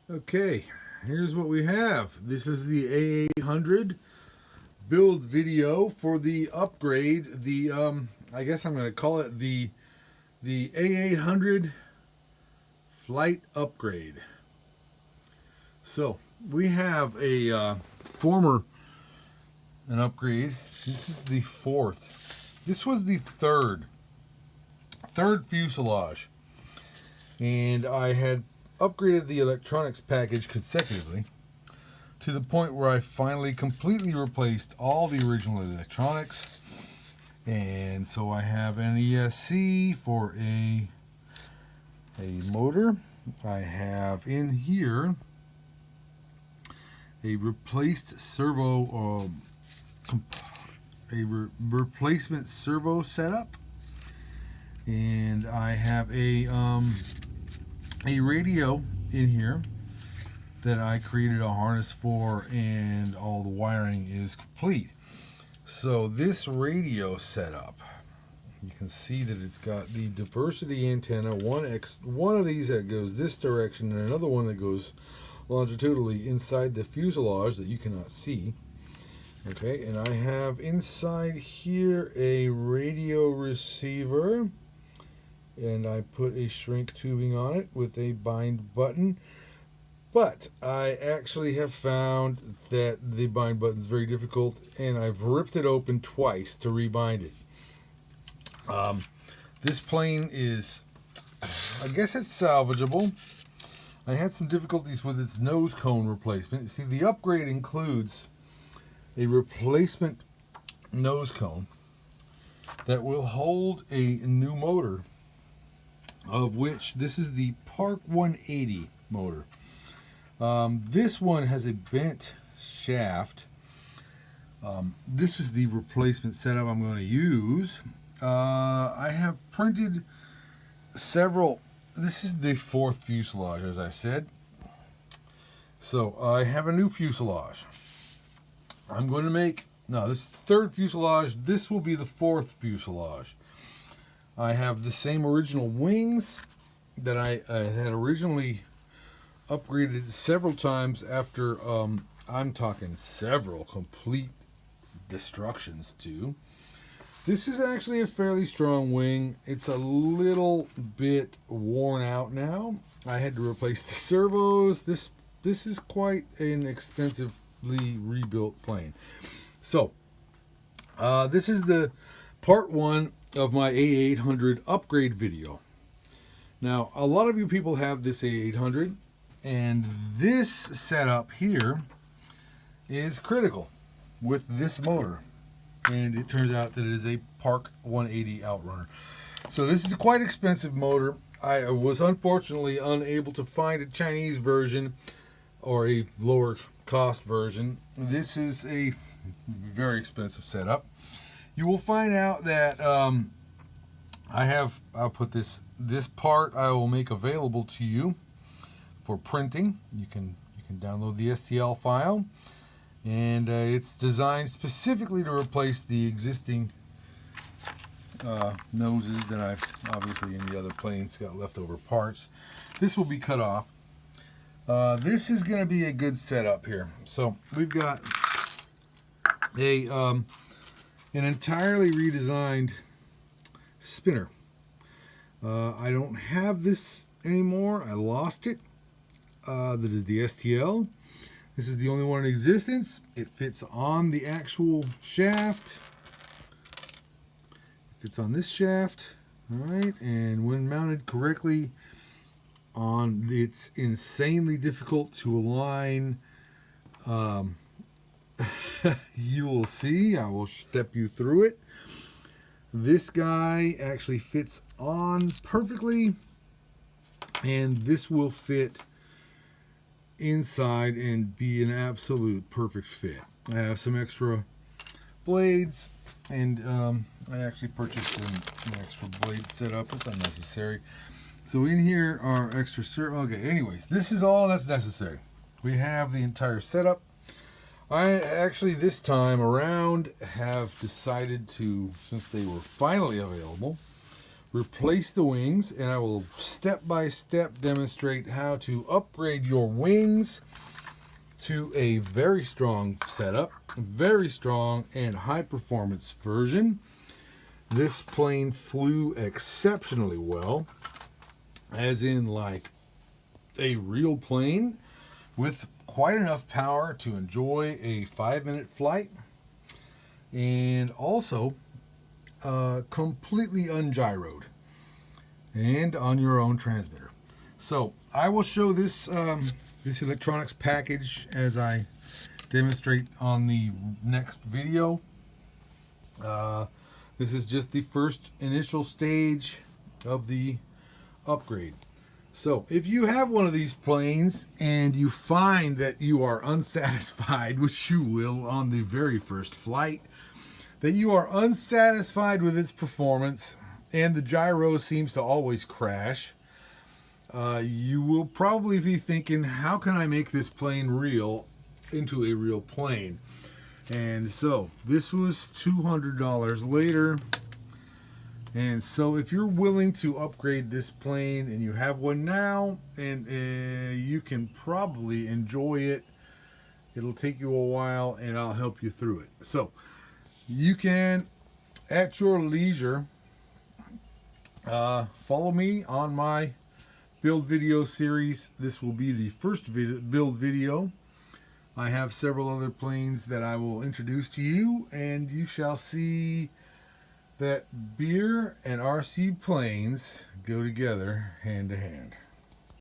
Okay, here's what we have. This is the A800 build video for the upgrade. I guess I'm going to call it the A800 flight upgrade. So we have an upgrade. This is the fourth. This was the third fuselage, and I had upgraded the electronics package consecutively to the point where I finally completely replaced all the original electronics. And so I have an ESC for a motor. I have in here a replaced servo, replacement servo setup, and I have a radio in here that I created a harness for, and all the wiring is complete. So this radio setup, you can see that it's got the diversity antenna, one of these that goes this direction and another one that goes longitudinally inside the fuselage that you cannot see. Okay, and I have inside here a radio receiver, and I put a shrink tubing on it with a bind button. But I actually have found that the bind button is very difficult, and I've ripped it open twice to rebind it. This plane is, I guess it's salvageable. I had some difficulties with its nose cone replacement. You see, the upgrade includes a replacement nose cone that will hold a new motor, of which this is the Park 180 motor. This one has a bent shaft. This is the replacement setup I'm going to use. I have printed several. This is the fourth fuselage, as I said. So I have a new fuselage. I'm going to make, no, this is the third fuselage. This will be the fourth fuselage. I have the same original wings that I had originally upgraded several times after, I'm talking several complete destructions too. This is actually a fairly strong wing. It's a little bit worn out now. I had to replace the servos. This is quite an extensively rebuilt plane. So this is the part one of my A800 upgrade video. Now, a lot of you people have this A800, and this setup here is critical with this motor, and it turns out that it is a Park 180 Outrunner. So this is a quite expensive motor. I was unfortunately unable to find a Chinese version or a lower cost version. This is a very expensive setup. You will find out that I'll put this part I will make available to you for printing. You can download the STL file, and it's designed specifically to replace the existing noses that I've obviously in the other planes got leftover parts. This will be cut off. This is going to be a good setup here. So we've got an entirely redesigned spinner. I don't have this anymore. I lost it. That is the STL. This is the only one in existence. It fits on the actual shaft. It fits on this shaft. All right, and when mounted correctly on, it's insanely difficult to align. You will see. I will step you through it. This guy actually fits on perfectly, and this will fit inside and be an absolute perfect fit. I have some extra blades, and I actually purchased an extra blade setup. It's unnecessary. So in here are extra okay, anyways, this is all that's necessary. We have the entire setup. I actually, this time around, have decided to, since they were finally available, replace the wings, and I will step by step demonstrate how to upgrade your wings to a very strong setup, very strong and high performance version. This plane flew exceptionally well, as in like a real plane with quite enough power to enjoy a 5-minute flight, and also completely ungyroed and on your own transmitter. So I will show this this electronics package as I demonstrate on the next video. This is just the first initial stage of the upgrade. So if you have one of these planes and you find that you are unsatisfied, which you will on the very first flight, that you are unsatisfied with its performance and the gyro seems to always crash, you will probably be thinking, how can I make this plane real into a real plane? And so this was $200 later. And so if you're willing to upgrade this plane and you have one now, and you can probably enjoy it, it'll take you a while and I'll help you through it. So you can, at your leisure, follow me on my build video series. This will be the first build video. I have several other planes that I will introduce to you, and you shall see that beer and RC planes go together hand to hand.